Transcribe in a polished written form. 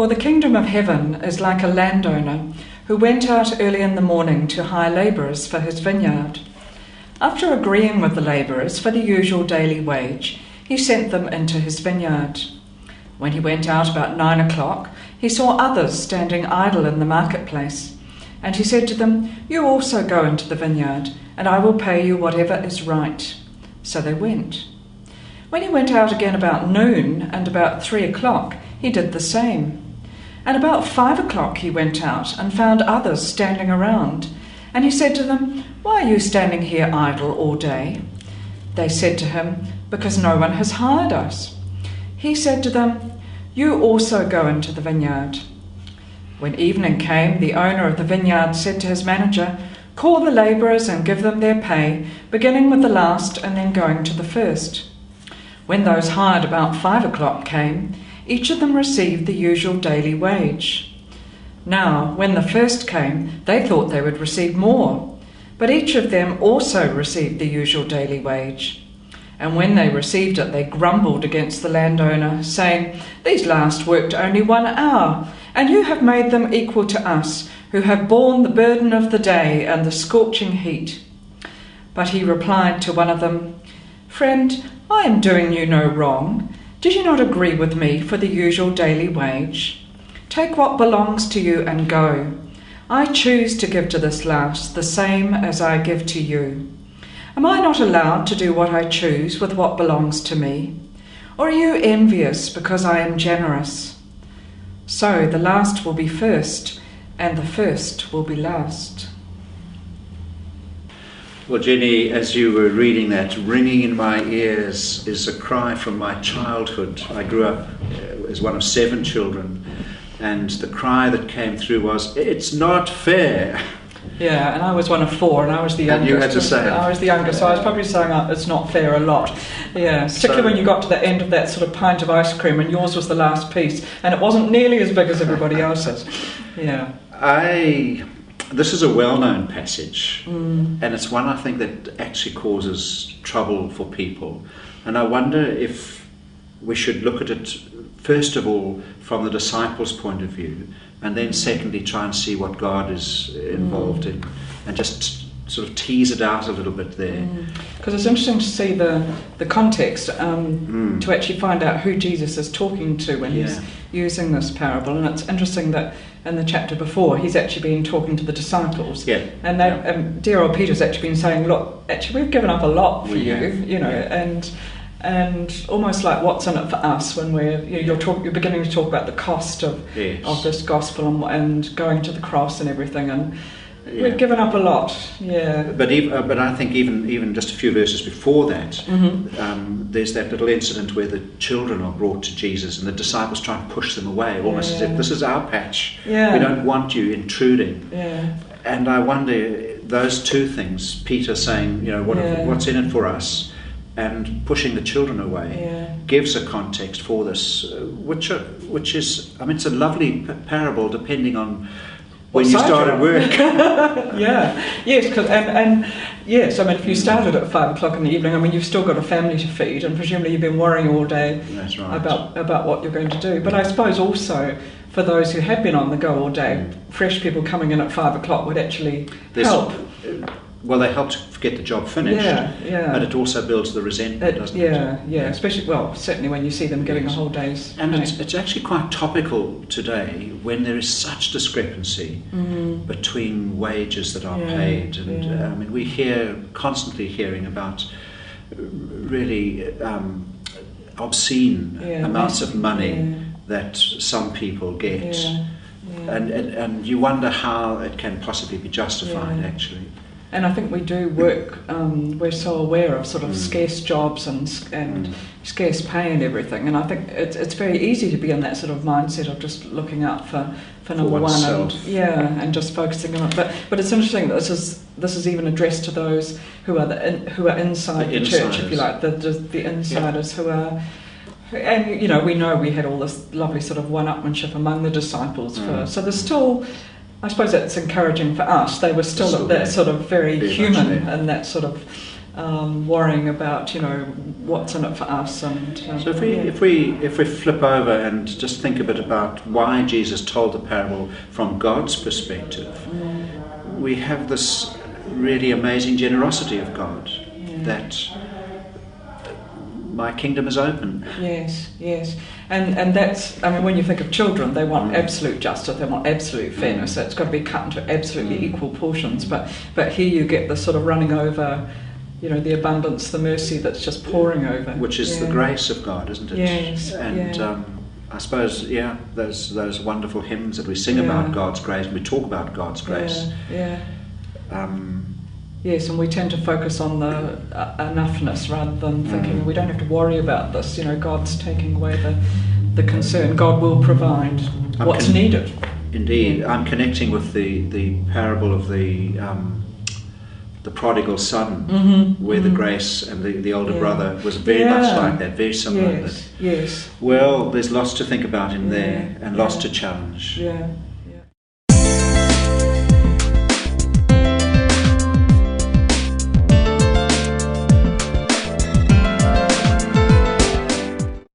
"For the kingdom of heaven is like a landowner who went out early in the morning to hire labourers for his vineyard. After agreeing with the labourers for the usual daily wage, he sent them into his vineyard. When he went out about 9 o'clock, he saw others standing idle in the marketplace. And he said to them, 'You also go into the vineyard, and I will pay you whatever is right.' So they went. When he went out again about noon and about 3 o'clock, he did the same. And about 5 o'clock he went out and found others standing around. And he said to them, 'Why are you standing here idle all day?' They said to him, 'Because no one has hired us.' He said to them, 'You also go into the vineyard.' When evening came, the owner of the vineyard said to his manager, 'Call the labourers and give them their pay, beginning with the last and then going to the first.' When those hired about 5 o'clock came, each of them received the usual daily wage. Now, when the first came, they thought they would receive more, but each of them also received the usual daily wage. And when they received it, they grumbled against the landowner, saying, 'These last worked only 1 hour, and you have made them equal to us, who have borne the burden of the day and the scorching heat.' But he replied to one of them, 'Friend, I am doing you no wrong. Did you not agree with me for the usual daily wage? Take what belongs to you and go. I choose to give to this last the same as I give to you. Am I not allowed to do what I choose with what belongs to me? Or are you envious because I am generous?' So the last will be first, and the first will be last." Well, Jenny, as you were reading that, ringing in my ears is a cry from my childhood. I grew up as one of 7 children, and the cry that came through was, "It's not fair." Yeah, and I was one of 4, and I was the youngest. And you had to say it. I was the youngest, so I was probably saying it's not fair a lot. Yeah, particularly when you got to the end of that sort of pint of ice cream, and yours was the last piece, and it wasn't nearly as big as everybody else's. Yeah. This is a well-known passage, and it's one I think that actually causes trouble for people. And I wonder if we should look at it, first of all, from the disciples' point of view, and then secondly, try and see what God is involved in, and just sort of tease it out a little bit there. Because it's interesting to see the context, to actually find out who Jesus is talking to when he's using this parable. And it's interesting that in the chapter before, he's actually been talking to the disciples. Yeah. And dear old Peter's actually been saying, "Look, actually we've given up a lot for you, you know," and almost like what's in it for us when you're beginning to talk about the cost of this gospel and going to the cross and everything, and we've given up a lot. But I think even just a few verses before that, there's that little incident where the children are brought to Jesus and the disciples try and push them away, almost as if this is our patch. We don't want you intruding. And I wonder, those two things, Peter saying, what's in it for us, and pushing the children away, gives a context for this, which is, I mean, it's a lovely parable depending on when you started work. Yes, I mean, if you started at 5 o'clock in the evening, I mean, you've still got a family to feed, and presumably you've been worrying all day about what you're going to do. But I suppose also for those who have been on the go all day, fresh people coming in at 5 o'clock would actually help. Well, they help to get the job finished, but it also builds the resentment, doesn't it? Yeah, especially, certainly when you see them getting a whole day's And it's actually quite topical today when there is such discrepancy between wages that are paid. And I mean, we're constantly hearing about really obscene amounts of money that some people get. And you wonder how it can possibly be justified, actually. And I think we do work, we're so aware of sort of scarce jobs and scarce pay and everything, and I think it's very easy to be in that sort of mindset of just looking out for number one and just focusing on it. But it's interesting that this is even addressed to those who are inside the church, if you like, the insiders who are. And we know we had all this lovely sort of one-upmanship among the disciples. So there's still, I suppose that's encouraging for us. They were still that sort of very human and that sort of worrying about, what's in it for us. And so if we flip over and just think a bit about why Jesus told the parable from God's perspective, we have this really amazing generosity of God, that my kingdom is open. Yes. And that's, when you think of children, they want absolute justice, they want absolute fairness, so it's got to be cut into absolutely equal portions. But here you get this sort of running over, the abundance, the mercy that's just pouring over. Which is the grace of God, isn't it? Yes. And I suppose, those wonderful hymns that we sing about God's grace, and we talk about God's grace. Yes, and we tend to focus on the enoughness rather than thinking we don't have to worry about this. God's taking away the concern. God will provide what's needed. Indeed, I'm connecting with the parable of the prodigal son, where the grace and the older brother was very much like that, very similar. Yes. Well, there's lots to think about in there, and lots to challenge. Yeah.